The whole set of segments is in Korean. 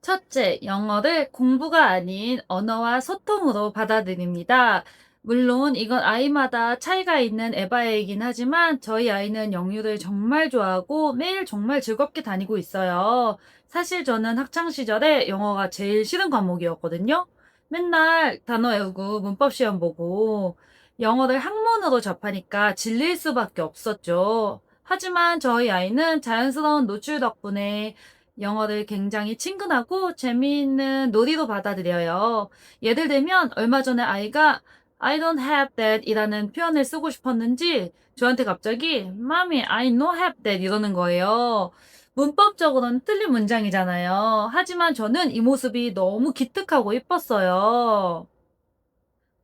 첫째, 영어를 공부가 아닌 언어와 소통으로 받아들입니다. 물론 이건 아이마다 차이가 있는 에바이긴 하지만 저희 아이는 영유를 정말 좋아하고 매일 정말 즐겁게 다니고 있어요. 사실 저는 학창 시절에 영어가 제일 싫은 과목이었거든요. 맨날 단어 외우고 문법 시험 보고 영어를 학문으로 접하니까 질릴 수밖에 없었죠. 하지만 저희 아이는 자연스러운 노출 덕분에 영어를 굉장히 친근하고 재미있는 놀이로 받아들여요. 예를 들면 얼마 전에 아이가 I don't have that 이라는 표현을 쓰고 싶었는지 저한테 갑자기 Mommy, I no have that 이러는 거예요. 문법적으로는 틀린 문장이잖아요. 하지만 저는 이 모습이 너무 기특하고 예뻤어요.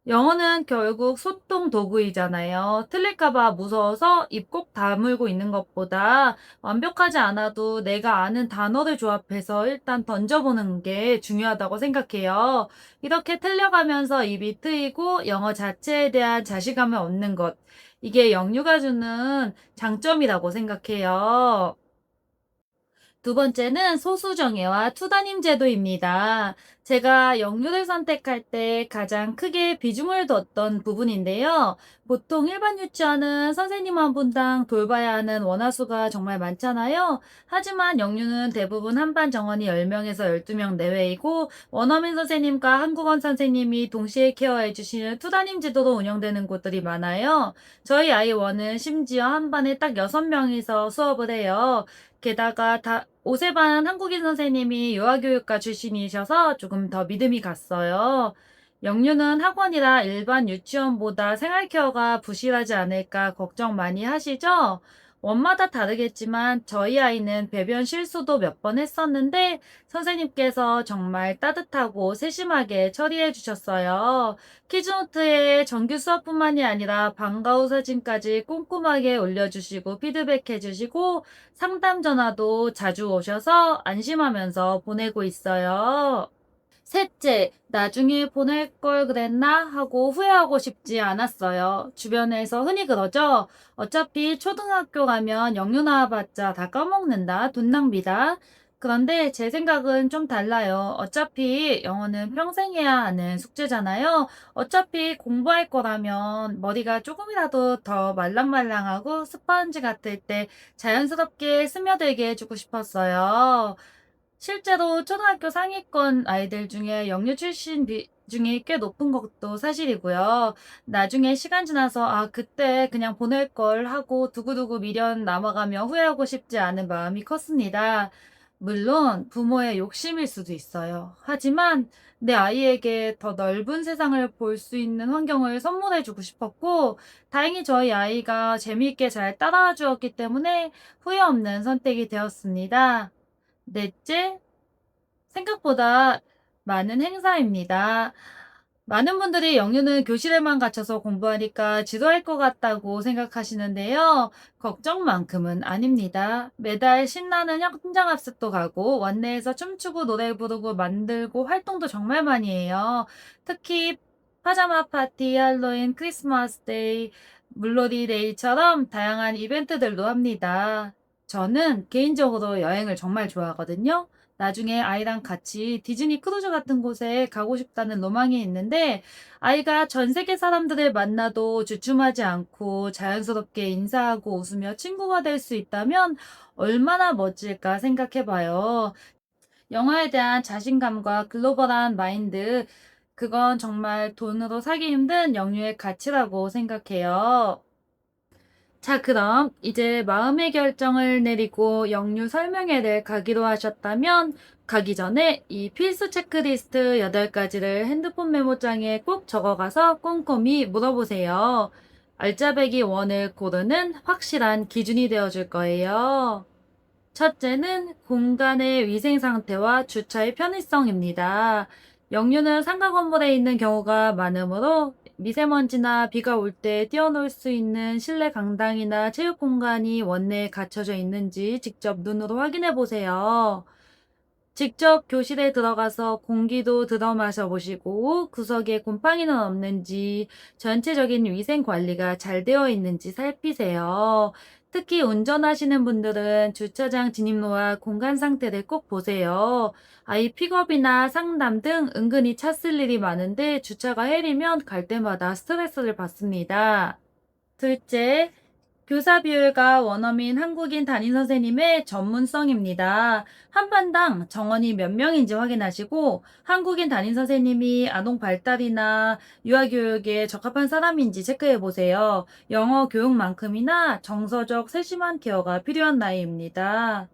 영어는 결국 소통 도구이잖아요. 틀릴까봐 무서워서 입 꼭 다물고 있는 것보다 완벽하지 않아도 내가 아는 단어를 조합해서 일단 던져보는 게 중요하다고 생각해요. 이렇게 틀려가면서 입이 트이고 영어 자체에 대한 자신감을 얻는 것. 이게 영유가 주는 장점이라고 생각해요. 두 번째는 소수정예와 투단임 제도입니다. 제가 영유를 선택할 때 가장 크게 비중을 뒀던 부분인데요. 보통 일반 유치원은 선생님 한 분당 돌봐야 하는 원화수가 정말 많잖아요. 하지만 영유는 대부분 한반 정원이 10명에서 12명 내외이고 원어민 선생님과 한국어 선생님이 동시에 케어해 주시는 투단임 제도로 운영되는 곳들이 많아요. 저희 아이 원은 심지어 한 반에 딱 6명이서 수업을 해요. 게다가 다 오세반 한국인 선생님이 유아교육과 출신이셔서 조금 더 믿음이 갔어요. 영유는 학원이라 일반 유치원보다 생활케어가 부실하지 않을까 걱정 많이 하시죠? 원마다 다르겠지만 저희 아이는 배변 실수도 몇 번 했었는데 선생님께서 정말 따뜻하고 세심하게 처리해 주셨어요. 키즈노트에 정규 수업뿐만이 아니라 방과 후 사진까지 꼼꼼하게 올려주시고 피드백해 주시고 상담 전화도 자주 오셔서 안심하면서 보내고 있어요. 셋째, 나중에 보낼 걸 그랬나 하고 후회하고 싶지 않았어요. 주변에서 흔히 그러죠. 어차피 초등학교 가면 영유 나와봤자 다 까먹는다. 돈 낭비다. 그런데 제 생각은 좀 달라요. 어차피 영어는 평생 해야 하는 숙제잖아요. 어차피 공부할 거라면 머리가 조금이라도 더 말랑말랑하고 스펀지 같을 때 자연스럽게 스며들게 해주고 싶었어요. 실제로 초등학교 상위권 아이들 중에 영유 출신 비중이 꽤 높은 것도 사실이고요. 나중에 시간 지나서 아, 그때 그냥 보낼 걸 하고 두고두고 미련 남아가며 후회하고 싶지 않은 마음이 컸습니다. 물론 부모의 욕심일 수도 있어요. 하지만 내 아이에게 더 넓은 세상을 볼 수 있는 환경을 선물해주고 싶었고, 다행히 저희 아이가 재미있게 잘 따라와 주었기 때문에 후회 없는 선택이 되었습니다. 넷째, 생각보다 많은 행사입니다. 많은 분들이 영유는 교실에만 갇혀서 공부하니까 지루할 것 같다고 생각하시는데요. 걱정만큼은 아닙니다. 매달 신나는 현장 합숙도 가고 원내에서 춤추고 노래 부르고 만들고 활동도 정말 많이 해요. 특히 파자마 파티, 할로윈, 크리스마스 데이, 물놀이 데이처럼 다양한 이벤트들도 합니다. 저는 개인적으로 여행을 정말 좋아하거든요. 나중에 아이랑 같이 디즈니 크루즈 같은 곳에 가고 싶다는 로망이 있는데 아이가 전 세계 사람들을 만나도 주춤하지 않고 자연스럽게 인사하고 웃으며 친구가 될 수 있다면 얼마나 멋질까 생각해 봐요. 영어에 대한 자신감과 글로벌한 마인드, 그건 정말 돈으로 사기 힘든 영유의 가치라고 생각해요. 자, 그럼 이제 마음의 결정을 내리고 영유 설명회를 가기로 하셨다면 가기 전에 이 필수 체크리스트 8가지를 핸드폰 메모장에 꼭 적어가서 꼼꼼히 물어보세요. 알짜배기 원을 고르는 확실한 기준이 되어줄 거예요. 첫째는 공간의 위생 상태와 주차의 편의성입니다. 역류는 상가 건물에 있는 경우가 많으므로 미세먼지나 비가 올 때 뛰어놀 수 있는 실내 강당이나 체육 공간이 원내에 갖춰져 있는지 직접 눈으로 확인해 보세요. 직접 교실에 들어가서 공기도 들어 마셔 보시고 구석에 곰팡이는 없는지 전체적인 위생 관리가 잘 되어 있는지 살피세요. 특히 운전하시는 분들은 주차장 진입로와 공간 상태를 꼭 보세요. 아이 픽업이나 상담 등 은근히 차 쓸 일이 많은데 주차가 헬이면 갈 때마다 스트레스를 받습니다. 둘째, 교사 비율과 원어민 한국인 담임 선생님의 전문성입니다. 한 반당 정원이 몇 명인지 확인하시고 한국인 담임 선생님이 아동 발달이나 유아 교육에 적합한 사람인지 체크해 보세요. 영어 교육만큼이나 정서적 세심한 케어가 필요한 나이입니다.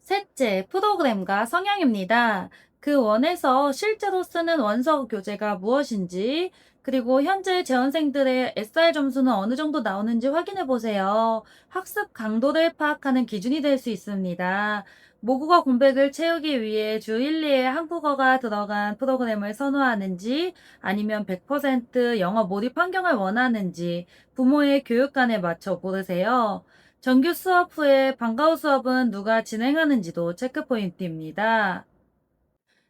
셋째, 프로그램과 성향입니다. 그 원에서 실제로 쓰는 원서 교재가 무엇인지, 그리고 현재 재원생들의 SR 점수는 어느 정도 나오는지 확인해 보세요. 학습 강도를 파악하는 기준이 될 수 있습니다. 모국어 공백을 채우기 위해 주 1, 2회 한국어가 들어간 프로그램을 선호하는지, 아니면 100% 영어 몰입 환경을 원하는지, 부모의 교육관에 맞춰 고르세요. 정규 수업 후에 방과후 수업은 누가 진행하는지도 체크 포인트입니다.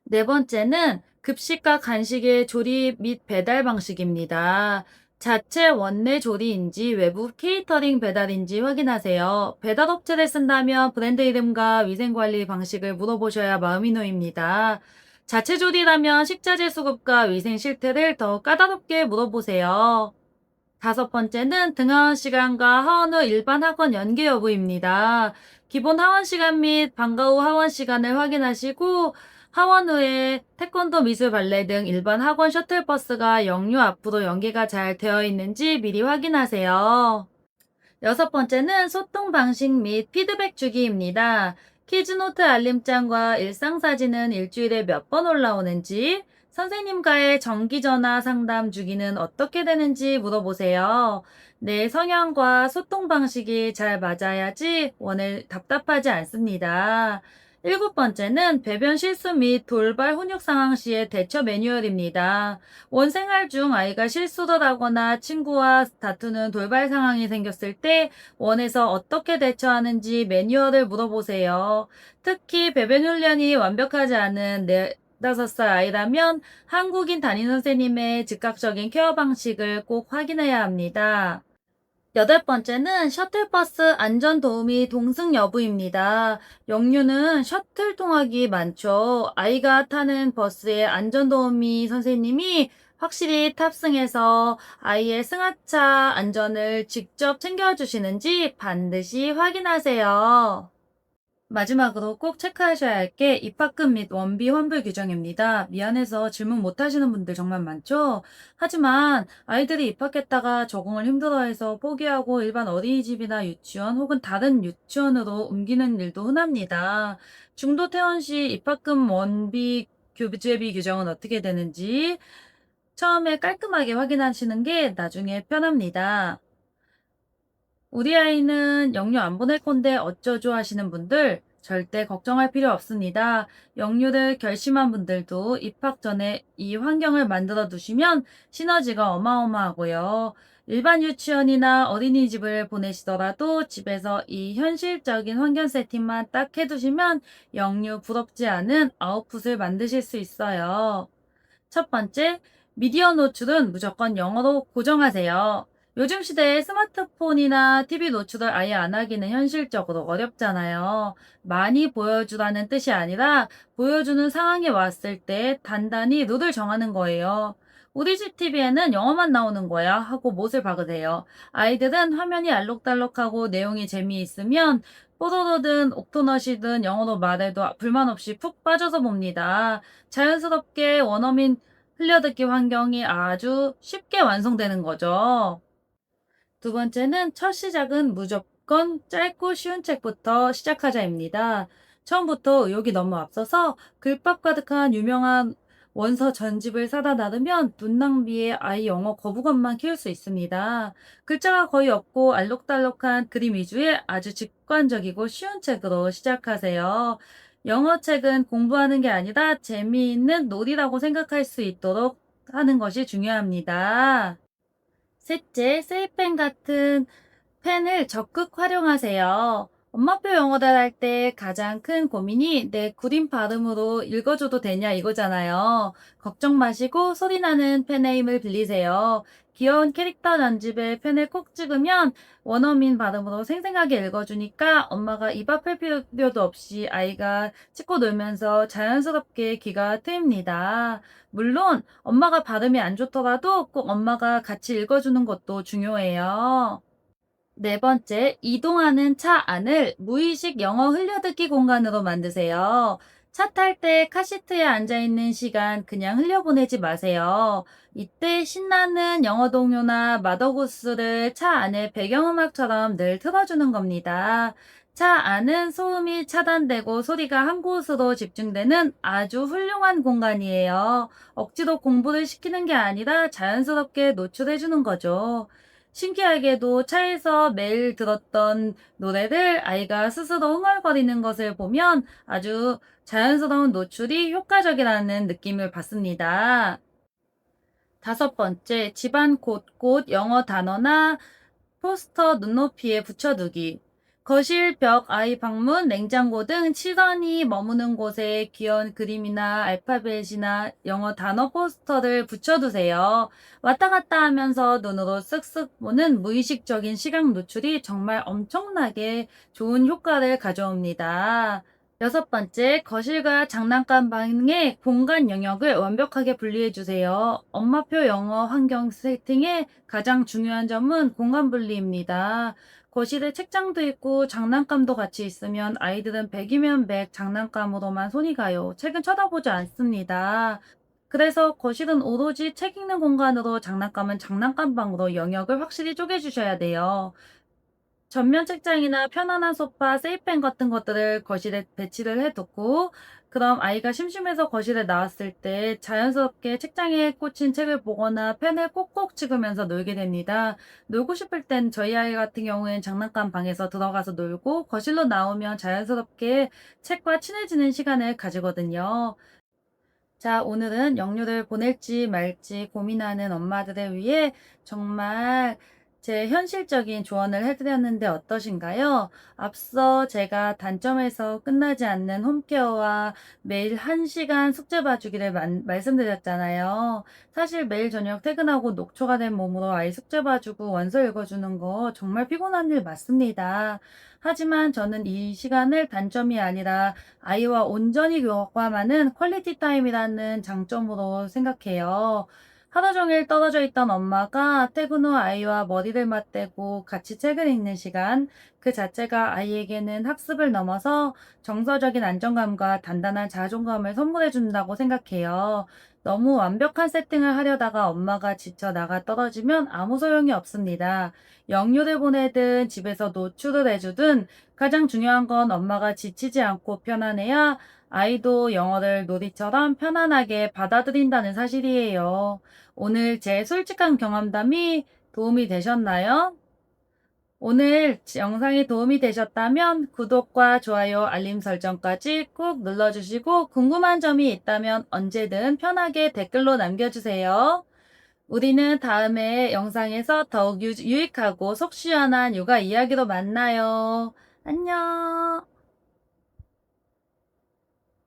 네 번째는 급식과 간식의 조리 및 배달 방식입니다. 자체 원내 조리인지 외부 케이터링 배달인지 확인하세요. 배달 업체를 쓴다면 브랜드 이름과 위생관리 방식을 물어보셔야 마음이 놓입니다. 자체 조리라면 식자재 수급과 위생 실태를 더 까다롭게 물어보세요. 다섯 번째는 등하원 시간과 하원 후 일반 학원 연계 여부입니다. 기본 하원 시간 및 방과 후 하원 시간을 확인하시고 하원 후에 태권도, 미술, 발레 등 일반 학원 셔틀버스가 역류 앞으로 연계가 잘 되어 있는지 미리 확인하세요. 여섯 번째는 소통 방식 및 피드백 주기입니다. 키즈노트 알림장과 일상사진은 일주일에 몇 번 올라오는지, 선생님과의 정기전화 상담 주기는 어떻게 되는지 물어보세요. 내 성향과 소통 방식이 잘 맞아야지 원을 답답하지 않습니다. 일곱 번째는 배변 실수 및 돌발 훈육 상황 시의 대처 매뉴얼입니다. 원생활 중 아이가 실수를 하거나 친구와 다투는 돌발 상황이 생겼을 때 원에서 어떻게 대처하는지 매뉴얼을 물어보세요. 특히 배변 훈련이 완벽하지 않은 4~5살 아이라면 한국인 담임 선생님의 즉각적인 케어 방식을 꼭 확인해야 합니다. 여덟 번째는 셔틀버스 안전 도우미 동승 여부입니다. 역류는 셔틀 통학이 많죠. 아이가 타는 버스의 안전 도우미 선생님이 확실히 탑승해서 아이의 승하차 안전을 직접 챙겨주시는지 반드시 확인하세요. 마지막으로 꼭 체크하셔야 할 게 입학금 및 원비 환불 규정입니다. 미안해서 질문 못 하시는 분들 정말 많죠? 하지만 아이들이 입학했다가 적응을 힘들어해서 포기하고 일반 어린이집이나 유치원 혹은 다른 유치원으로 옮기는 일도 흔합니다. 중도 퇴원 시 입학금 원비 교재비 규정은 어떻게 되는지 처음에 깔끔하게 확인하시는 게 나중에 편합니다. 우리 아이는 영유 안 보낼 건데 어쩌죠 하시는 분들 절대 걱정할 필요 없습니다. 영유를 결심한 분들도 입학 전에 이 환경을 만들어 두시면 시너지가 어마어마하고요. 일반 유치원이나 어린이집을 보내시더라도 집에서 이 현실적인 환경 세팅만 딱 해두시면 영유 부럽지 않은 아웃풋을 만드실 수 있어요. 첫 번째, 미디어 노출은 무조건 영어로 고정하세요. 요즘 시대에 스마트폰이나 TV 노출을 아예 안 하기는 현실적으로 어렵잖아요. 많이 보여주라는 뜻이 아니라 보여주는 상황에 왔을 때 단단히 룰을 정하는 거예요. 우리 집 TV에는 영어만 나오는 거야 하고 못을 박으세요. 아이들은 화면이 알록달록하고 내용이 재미있으면 뽀로로든 옥토넛이든 영어로 말해도 불만 없이 푹 빠져서 봅니다. 자연스럽게 원어민 흘려듣기 환경이 아주 쉽게 완성되는 거죠. 두 번째는 첫 시작은 무조건 짧고 쉬운 책부터 시작하자입니다. 처음부터 의욕이 너무 앞서서 글밥 가득한 유명한 원서 전집을 사다 놔두면 눈 낭비에 아이 영어 거부감만 키울 수 있습니다. 글자가 거의 없고 알록달록한 그림 위주의 아주 직관적이고 쉬운 책으로 시작하세요. 영어 책은 공부하는 게 아니라 재미있는 놀이라고 생각할 수 있도록 하는 것이 중요합니다. 셋째, 세이펜 같은 펜을 적극 활용하세요. 엄마표 영어를 할 때 가장 큰 고민이 내 구린 발음으로 읽어줘도 되냐 이거잖아요. 걱정 마시고 소리나는 펜의 힘을 빌리세요. 귀여운 캐릭터 전집에 펜을 콕 찍으면 원어민 발음으로 생생하게 읽어주니까 엄마가 입 아플 필요도 없이 아이가 찍고 놀면서 자연스럽게 귀가 트입니다. 물론 엄마가 발음이 안 좋더라도 꼭 엄마가 같이 읽어주는 것도 중요해요. 네 번째, 이동하는 차 안을 무의식 영어 흘려듣기 공간으로 만드세요. 차 탈 때 카시트에 앉아있는 시간 그냥 흘려보내지 마세요. 이때 신나는 영어 동요나 마더구스를 차 안에 배경음악처럼 늘 틀어주는 겁니다. 차 안은 소음이 차단되고 소리가 한 곳으로 집중되는 아주 훌륭한 공간이에요. 억지로 공부를 시키는 게 아니라 자연스럽게 노출해주는 거죠. 신기하게도 차에서 매일 들었던 노래를 아이가 스스로 흥얼거리는 것을 보면 아주 자연스러운 노출이 효과적이라는 느낌을 받습니다. 다섯 번째, 집안 곳곳 영어 단어나 포스터 눈높이에 붙여두기. 거실, 벽, 아이 방문, 냉장고 등 시선이 머무는 곳에 귀여운 그림이나 알파벳이나 영어 단어 포스터를 붙여두세요. 왔다 갔다 하면서 눈으로 쓱쓱 보는 무의식적인 시각 노출이 정말 엄청나게 좋은 효과를 가져옵니다. 여섯 번째, 거실과 장난감 방의 공간 영역을 완벽하게 분리해 주세요. 엄마표 영어 환경 세팅의 가장 중요한 점은 공간 분리입니다. 거실에 책장도 있고 장난감도 같이 있으면 아이들은 100이면 100 장난감으로만 손이 가요. 책은 쳐다보지 않습니다. 그래서 거실은 오로지 책 읽는 공간으로, 장난감은 장난감 방으로 영역을 확실히 쪼개주셔야 돼요. 전면 책장이나 편안한 소파, 세이펜 같은 것들을 거실에 배치를 해두고, 그럼 아이가 심심해서 거실에 나왔을 때 자연스럽게 책장에 꽂힌 책을 보거나 펜을 꼭꼭 찍으면서 놀게 됩니다. 놀고 싶을 땐 저희 아이 같은 경우에는 장난감 방에서 들어가서 놀고, 거실로 나오면 자연스럽게 책과 친해지는 시간을 가지거든요. 자, 오늘은 영유를 보낼지 말지 고민하는 엄마들을 위해 정말 제 현실적인 조언을 해드렸는데 어떠신가요? 앞서 제가 단점에서 끝나지 않는 홈케어와 매일 1시간 숙제 봐주기를 말씀드렸잖아요. 사실 매일 저녁 퇴근하고 녹초가 된 몸으로 아이 숙제 봐주고 원서 읽어주는 거 정말 피곤한 일 맞습니다. 하지만 저는 이 시간을 단점이 아니라 아이와 온전히 교감하는 퀄리티 타임이라는 장점으로 생각해요. 하루 종일 떨어져 있던 엄마가 퇴근 후 아이와 머리를 맞대고 같이 책을 읽는 시간, 그 자체가 아이에게는 학습을 넘어서 정서적인 안정감과 단단한 자존감을 선물해 준다고 생각해요. 너무 완벽한 세팅을 하려다가 엄마가 지쳐 나가 떨어지면 아무 소용이 없습니다. 영유를 보내든 집에서 노출을 해주든 가장 중요한 건 엄마가 지치지 않고 편안해야 아이도 영어를 놀이처럼 편안하게 받아들인다는 사실이에요. 오늘 제 솔직한 경험담이 도움이 되셨나요? 오늘 영상이 도움이 되셨다면 구독과 좋아요, 알림 설정까지 꾹 눌러주시고 궁금한 점이 있다면 언제든 편하게 댓글로 남겨주세요. 우리는 다음에 영상에서 더욱 유익하고 속 시원한 육아 이야기로 만나요. 안녕.